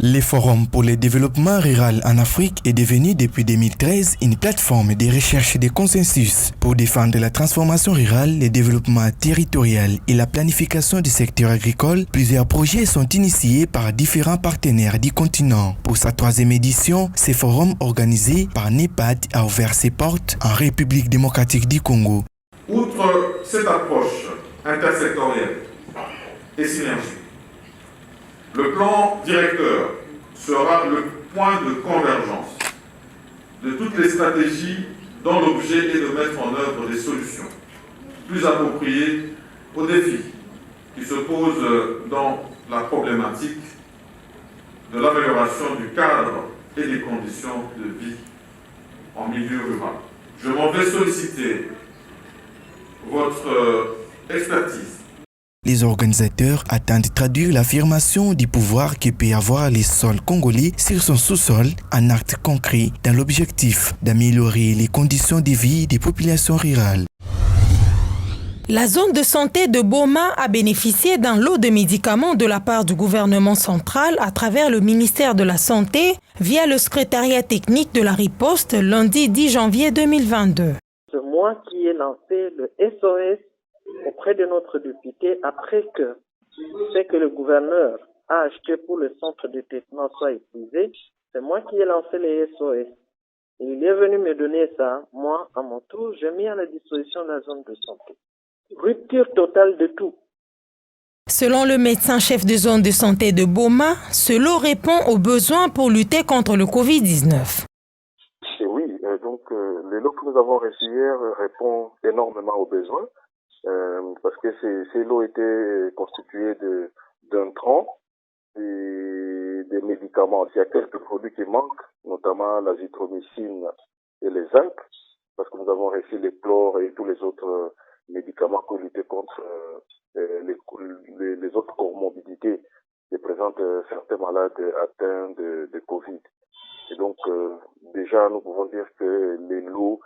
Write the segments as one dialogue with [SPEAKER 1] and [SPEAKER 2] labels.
[SPEAKER 1] Le Forum pour le développement rural en Afrique est devenu depuis 2013 une plateforme de recherche et de consensus pour défendre la transformation rurale, le développement territorial et la planification du secteur agricole. Plusieurs projets sont initiés par différents partenaires du continent. Pour sa 3e édition, ce forum organisé par NEPAD a ouvert ses portes en République démocratique du Congo.
[SPEAKER 2] Outre cette approche intersectorielle et synergique, le plan directeur sera le point de convergence de toutes les stratégies dont l'objet est de mettre en œuvre des solutions plus appropriées aux défis qui se posent dans la problématique de l'amélioration du cadre et des conditions de vie en milieu rural. Je m'en vais solliciter votre expertise.
[SPEAKER 1] Les organisateurs attendent de traduire l'affirmation du pouvoir que peut avoir les sols congolais sur son sous-sol en actes concrets dans l'objectif d'améliorer les conditions de vie des populations rurales.
[SPEAKER 3] La zone de santé de Boma a bénéficié d'un lot de médicaments de la part du gouvernement central à travers le ministère de la Santé via le secrétariat technique de la riposte lundi 10 janvier 2022.
[SPEAKER 4] C'est moi qui ai lancé le SOS auprès de notre député après que ce que le gouverneur a acheté pour le centre de traitement soit épuisé. C'est moi qui ai lancé les SOS. Et il est venu me donner ça. Moi, à mon tour, j'ai mis à la disposition de la zone de santé. Rupture totale de tout.
[SPEAKER 3] Selon le médecin-chef de zone de santé de Boma, ce lot répond aux besoins pour lutter contre le Covid-19.
[SPEAKER 5] Oui, donc les lots que nous avons reçus hier répondent énormément aux besoins. Parce que ces lots étaient constitués d'un tronc et des médicaments. Il y a quelques produits qui manquent, notamment l'azithromycine et les zinc, parce que nous avons reçu les chlores et tous les autres médicaments pour lutter contre les autres comorbidités qui présentent certains malades atteints de Covid. Et donc, déjà, nous pouvons dire que les lots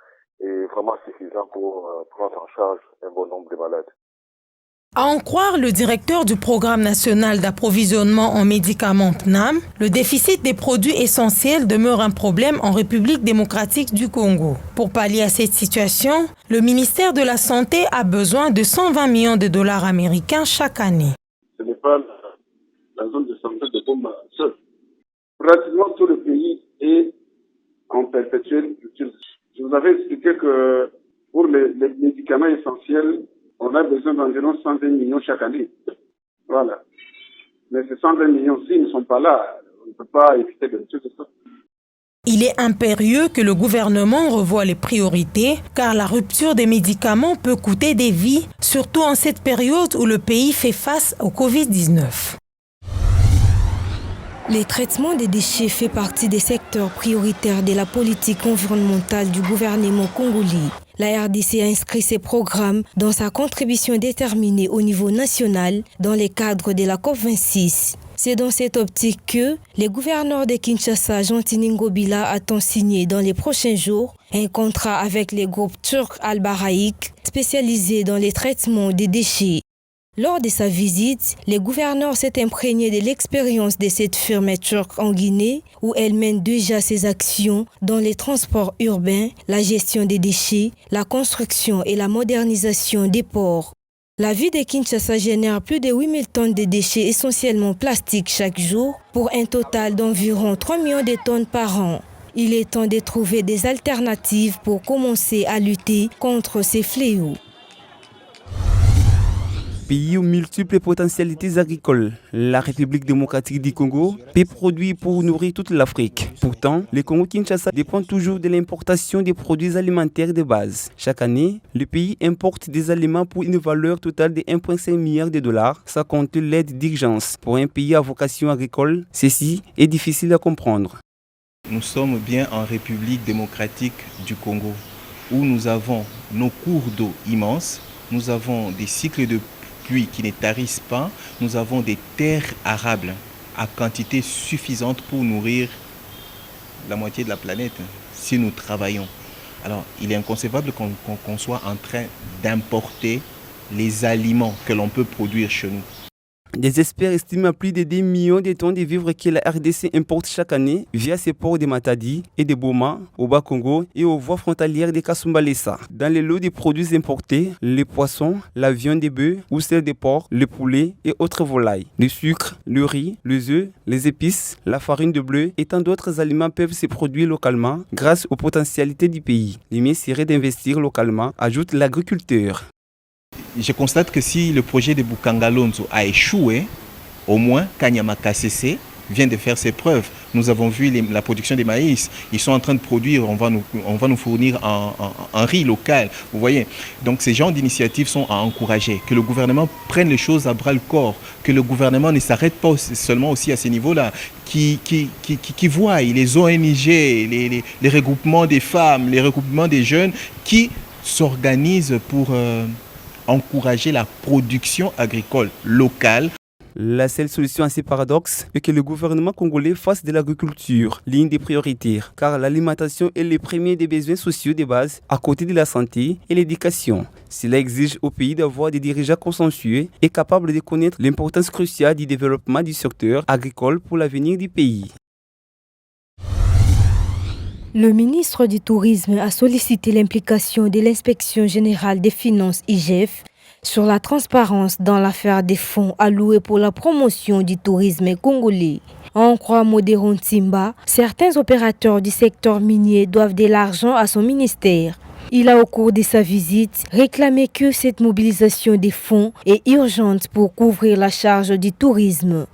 [SPEAKER 5] est vraiment suffisant pour prendre en charge un bon nombre de malades.
[SPEAKER 3] À en croire le directeur du Programme national d'approvisionnement en médicaments PNAM, le déficit des produits essentiels demeure un problème en République démocratique du Congo. Pour pallier à cette situation, le ministère de la Santé a besoin de 120 millions de dollars américains chaque année.
[SPEAKER 6] Ce n'est pas la zone de santé de Boma seule. Pratiquement tout le pays est en perpétuelle rupture. Je vous avais expliqué que pour les médicaments essentiels, on a besoin d'environ 120 millions chaque année. Voilà. Mais ces 120 millions, s'ils ne sont pas là, on ne peut pas éviter de tout ça.
[SPEAKER 3] Il est impérieux que le gouvernement revoie les priorités, car la rupture des médicaments peut coûter des vies, surtout en cette période où le pays fait face au Covid-19.
[SPEAKER 7] Les traitements des déchets fait partie des secteurs prioritaires de la politique environnementale du gouvernement congolais. La RDC a inscrit ces programmes dans sa contribution déterminée au niveau national dans le cadre de la COP26. C'est dans cette optique que les gouverneurs de Kinshasa, Gentini Ngobila, attend signer dans les prochains jours un contrat avec les groupes turcs Al-Baraïk spécialisés dans les traitements des déchets. Lors de sa visite, le gouverneur s'est imprégné de l'expérience de cette firme turque en Guinée, où elle mène déjà ses actions dans les transports urbains, la gestion des déchets, la construction et la modernisation des ports. La ville de Kinshasa génère plus de 8000 tonnes de déchets essentiellement plastiques chaque jour, pour un total d'environ 3 millions de tonnes par an. Il est temps de trouver des alternatives pour commencer à lutter contre ces fléaux.
[SPEAKER 8] Pays aux multiples potentialités agricoles, la République démocratique du Congo peut produire pour nourrir toute l'Afrique. Pourtant, le Congo-Kinshasa dépend toujours de l'importation des produits alimentaires de base. Chaque année, le pays importe des aliments pour une valeur totale de 1,5 milliard de dollars, sans compter l'aide d'urgence. Pour un pays à vocation agricole, ceci est difficile à comprendre.
[SPEAKER 9] Nous sommes bien en République démocratique du Congo, où nous avons nos cours d'eau immenses, nous avons des cycles de pluie qui ne tarissent pas, nous avons des terres arables à quantité suffisante pour nourrir la moitié de la planète si nous travaillons. Alors, il est inconcevable qu'on soit en train d'importer les aliments que l'on peut produire chez nous.
[SPEAKER 8] Des experts estiment à plus de 10 millions de tonnes de vivres que la RDC importe chaque année via ses ports de Matadi et de Boma, au Bas-Congo et aux voies frontalières de Kasumbalesa. Dans les lots de produits importés, les poissons, la viande des bœufs ou celle des porcs, le poulet et autres volailles. Le sucre, le riz, les œufs, les épices, la farine de bleu et tant d'autres aliments peuvent se produire localement grâce aux potentialités du pays. Le mieux serait d'investir localement, ajoute l'agriculteur.
[SPEAKER 9] Je constate que si le projet de Bukangalonzo a échoué, au moins Kanyama KCC vient de faire ses preuves. Nous avons vu la production des maïs. Ils sont en train de produire, on va nous fournir un riz local. Vous voyez. Donc ces genres d'initiatives sont à encourager. Que le gouvernement prenne les choses à bras le corps. Que le gouvernement ne s'arrête pas seulement aussi à ces niveaux-là. Qui voient les ONG, les regroupements des femmes, les regroupements des jeunes qui s'organisent pour encourager la production agricole locale.
[SPEAKER 8] La seule solution à ces paradoxes est que le gouvernement congolais fasse de l'agriculture l'une des priorités, car l'alimentation est le premier des besoins sociaux de base, à côté de la santé et l'éducation. Cela exige au pays d'avoir des dirigeants consensueux et capables de connaître l'importance cruciale du développement du secteur agricole pour l'avenir du pays.
[SPEAKER 7] Le ministre du Tourisme a sollicité l'implication de l'Inspection générale des finances IGF sur la transparence dans l'affaire des fonds alloués pour la promotion du tourisme congolais. En croit Modéron Timba, certains opérateurs du secteur minier doivent de l'argent à son ministère. Il a, au cours de sa visite, réclamé que cette mobilisation des fonds est urgente pour couvrir la charge du tourisme.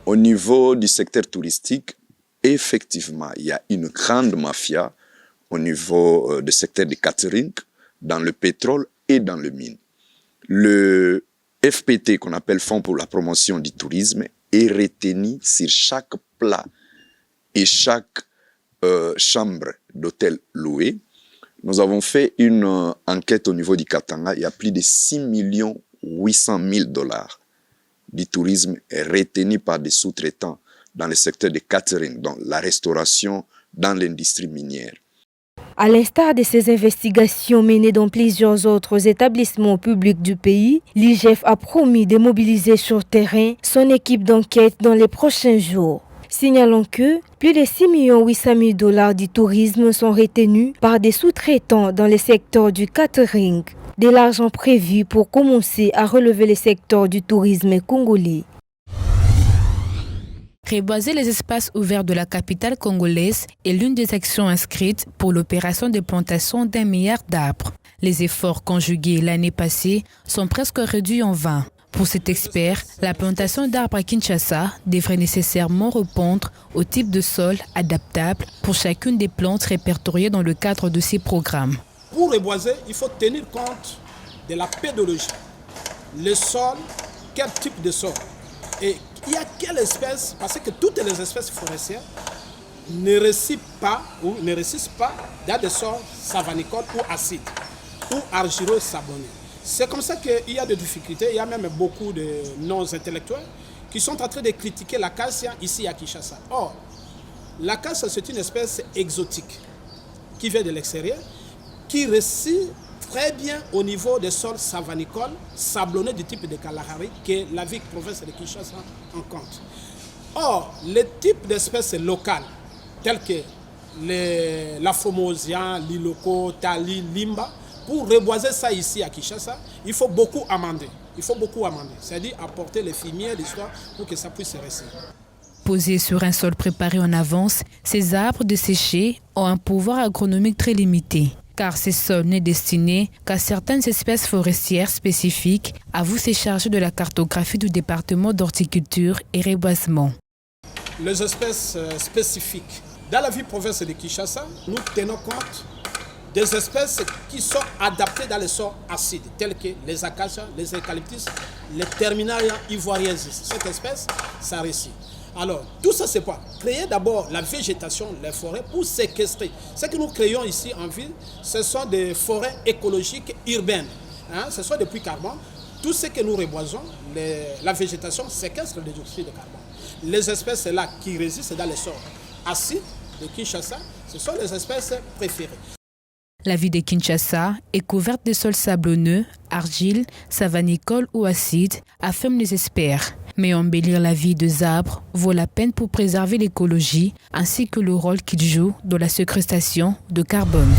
[SPEAKER 10] Au niveau du secteur touristique, effectivement, il y a une grande mafia au niveau du secteur du catering, dans le pétrole et dans le mine. Le FPT, qu'on appelle Fonds pour la promotion du tourisme, est retenu sur chaque plat et chaque chambre d'hôtel louée. Nous avons fait une enquête au niveau du Katanga. Il y a plus de 6 800 000 $ du tourisme retenu par des sous-traitants dans le secteur de catering, dans la restauration, dans l'industrie minière.
[SPEAKER 7] À l'instar de ces investigations menées dans plusieurs autres établissements publics du pays, l'IGF a promis de mobiliser sur terrain son équipe d'enquête dans les prochains jours. Signalons que plus de 6 800 000 $ du tourisme sont retenus par des sous-traitants dans le secteur du catering. De l'argent prévu pour commencer à relever le secteur du tourisme congolais.
[SPEAKER 11] Reboiser les espaces ouverts de la capitale congolaise est l'une des actions inscrites pour l'opération de plantation d'1 milliard d'arbres. Les efforts conjugués l'année passée sont presque réduits en vain. Pour cet expert, la plantation d'arbres à Kinshasa devrait nécessairement répondre au type de sol adaptable pour chacune des plantes répertoriées dans le cadre de ces programmes.
[SPEAKER 12] Pour reboiser, il faut tenir compte de la pédologie. Le sol, quel type de sol et il y a quelle espèce, parce que toutes les espèces forestières ne résistent pas dans des sols savanicoles ou acides ou argileux sablonneux. C'est comme ça qu'il y a des difficultés. Il y a même beaucoup de non-intellectuels qui sont en train de critiquer l'acacia ici à Kinshasa. Or, l'acacia, c'est une espèce exotique qui vient de l'extérieur, qui résiste très bien au niveau des sols savanicoles, sablonneux du type de Kalahari, que la ville province de Kinshasa en compte. Or, les types d'espèces locales, telles que l'Afomosien, l'Iloko, Tali, Limba, pour reboiser ça ici à Kinshasa, il faut beaucoup amender. C'est-à-dire apporter les fumiers d'histoire pour que ça puisse rester.
[SPEAKER 11] Posés sur un sol préparé en avance, ces arbres desséchés ont un pouvoir agronomique très limité. Car ces sols n'est destiné qu'à certaines espèces forestières spécifiques, avouent se charger de la cartographie du département d'horticulture et reboisement.
[SPEAKER 12] Les espèces spécifiques. Dans la ville province de Kinshasa, nous tenons compte des espèces qui sont adaptées dans les sols acides, tels que les acacias, les eucalyptus, les terminaria ivoiriensis. Cette espèce, ça réussit. Alors, tout ça, c'est quoi? Créer d'abord la végétation, les forêts, pour séquestrer. Ce que nous créons ici en ville, ce sont des forêts écologiques urbaines. Ce sont des puits carbone. Tout ce que nous reboisons, la végétation séquestre le dioxyde de carbone. Les espèces là qui résistent dans les sols acides de Kinshasa, ce sont les espèces préférées.
[SPEAKER 11] La ville de Kinshasa est couverte de sols sablonneux, argile, savanicoles ou acides, affirment les experts. Mais embellir la vie des arbres vaut la peine pour préserver l'écologie ainsi que le rôle qu'ils jouent dans la séquestration de carbone.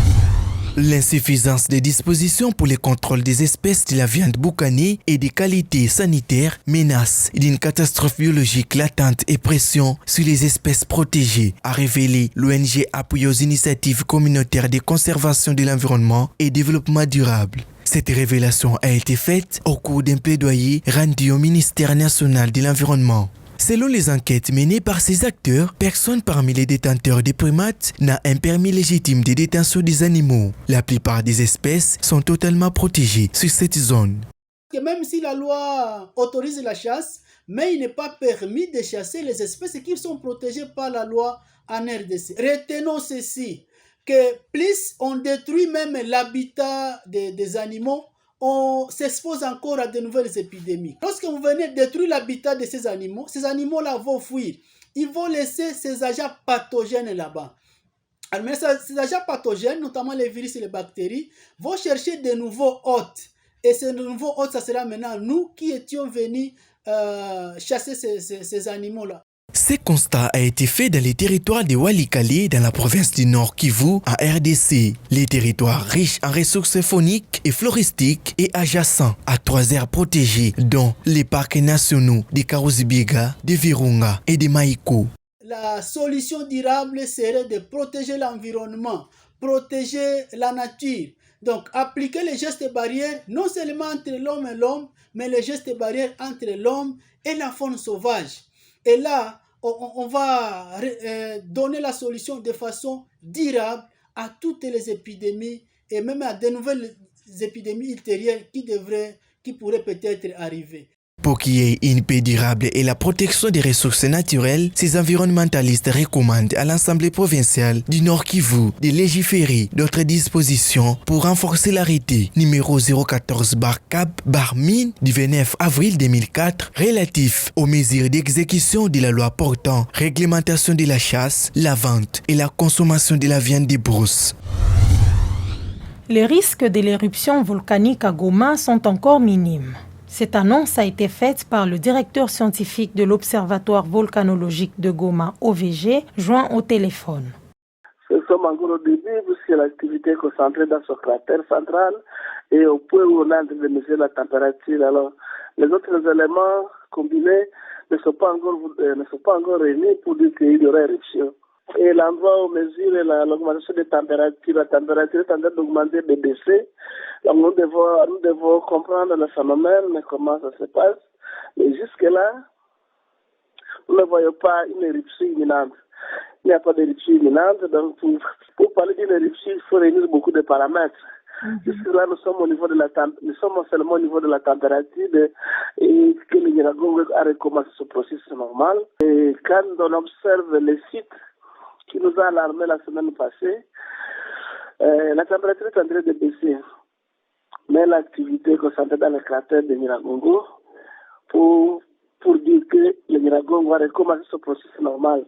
[SPEAKER 1] L'insuffisance des dispositions pour le contrôle des espèces de la viande boucanée et des qualités sanitaires menace d'une catastrophe biologique latente et pression sur les espèces protégées, a révélé l'ONG appuyée aux initiatives communautaires de conservation de l'environnement et développement durable. Cette révélation a été faite au cours d'un plaidoyer rendu au ministère national de l'environnement. Selon les enquêtes menées par ces acteurs, personne parmi les détenteurs des primates n'a un permis légitime de détention des animaux. La plupart des espèces sont totalement protégées sur cette zone.
[SPEAKER 12] Même si la loi autorise la chasse, mais il n'est pas permis de chasser les espèces qui sont protégées par la loi en RDC. Retenons ceci, que plus on détruit même l'habitat des animaux, on s'expose encore à de nouvelles épidémies. Lorsque vous venez détruire l'habitat de ces animaux-là vont fuir. Ils vont laisser ces agents pathogènes là-bas. Alors, mais ces agents pathogènes, notamment les virus et les bactéries, vont chercher de nouveaux hôtes. Et ces nouveaux hôtes, ça sera maintenant nous qui étions venus chasser ces animaux-là.
[SPEAKER 1] Ce constat a été fait dans les territoires de Walikale, dans la province du Nord Kivu, en RDC. Les territoires riches en ressources fauniques et floristiques et adjacents à 3 aires protégées, dont les parcs nationaux de Karuzibiga, de Virunga et de Maïko.
[SPEAKER 12] La solution durable serait de protéger l'environnement, protéger la nature. Donc, appliquer les gestes barrières, non seulement entre l'homme et l'homme, mais les gestes barrières entre l'homme et la faune sauvage. Et là, on va donner la solution de façon durable à toutes les épidémies et même à de nouvelles épidémies ultérieures qui pourraient peut-être arriver.
[SPEAKER 1] Pour qu'il y ait une paix durable et la protection des ressources naturelles, ces environnementalistes recommandent à l'Assemblée provinciale du Nord Kivu de légiférer d'autres dispositions pour renforcer l'arrêté numéro 014/CAP/MIN du 29 avril 2004 relatif aux mesures d'exécution de la loi portant réglementation de la chasse, la vente et la consommation de la viande des brousses.
[SPEAKER 3] Les risques de l'éruption volcanique à Goma sont encore minimes. Cette annonce a été faite par le directeur scientifique de l'Observatoire volcanologique de Goma, OVG, joint au téléphone.
[SPEAKER 13] Nous sommes encore au début puisque l'activité est concentrée dans ce cratère central et au point où on est en train de mesurer la température. Alors, les autres éléments combinés ne sont pas encore réunis pour dire qu'il y aura éruption. Et l'endroit où on mesure l'augmentation des températures, la température est en train d'augmenter, de baisser. Donc nous devons comprendre le phénomène, comment ça se passe. Mais jusque-là, nous ne voyons pas une éruption imminente. Il n'y a pas d'éruption imminente. Donc pour parler d'une éruption, il faut réunir beaucoup de paramètres. Jusque-là, nous sommes seulement au niveau de la température et que le Nyiragongo a recommencé ce processus normal. Et quand on observe les sites qui nous a alarmé la semaine passée, la température est en train de baisser. Mais l'activité est concentrée dans le cratère de Nyiragongo pour dire que le Nyiragongo va recommencer ce processus normal.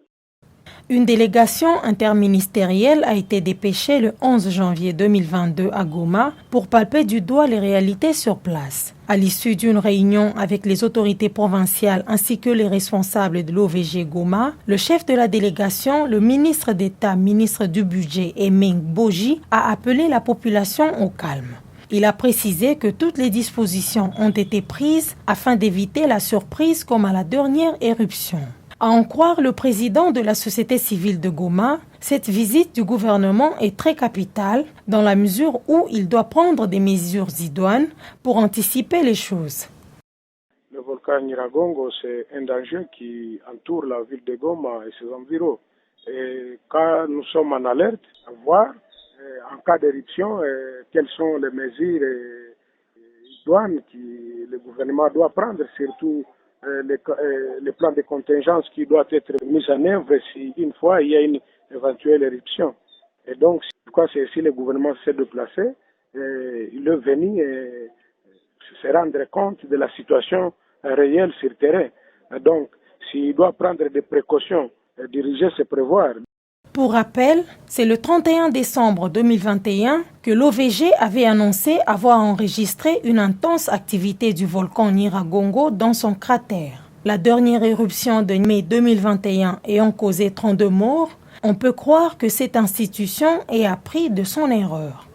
[SPEAKER 3] Une délégation interministérielle a été dépêchée le 11 janvier 2022 à Goma pour palper du doigt les réalités sur place. À l'issue d'une réunion avec les autorités provinciales ainsi que les responsables de l'OVG Goma, le chef de la délégation, le ministre d'État, ministre du Budget, Emeng Boji, a appelé la population au calme. Il a précisé que toutes les dispositions ont été prises afin d'éviter la surprise comme à la dernière éruption. À en croire le président de la société civile de Goma, cette visite du gouvernement est très capitale dans la mesure où il doit prendre des mesures idoines pour anticiper les choses.
[SPEAKER 14] Le volcan Nyiragongo, c'est un danger qui entoure la ville de Goma et ses environs. Et quand nous sommes en alerte, à voir en cas d'éruption, quelles sont les mesures idoines que le gouvernement doit prendre, surtout les plans de contingence qui doivent être mis en œuvre si une fois il y a une éventuelle éruption. Et donc, si le gouvernement s'est déplacé, il est venu se rendre compte de la situation réelle sur le terrain. Et donc, s'il doit prendre des précautions, diriger, c'est prévoir.
[SPEAKER 3] Pour rappel, c'est le 31 décembre 2021 que l'OVG avait annoncé avoir enregistré une intense activité du volcan Nyiragongo dans son cratère. La dernière éruption de mai 2021 ayant causé 32 morts, on peut croire que cette institution ait appris de son erreur.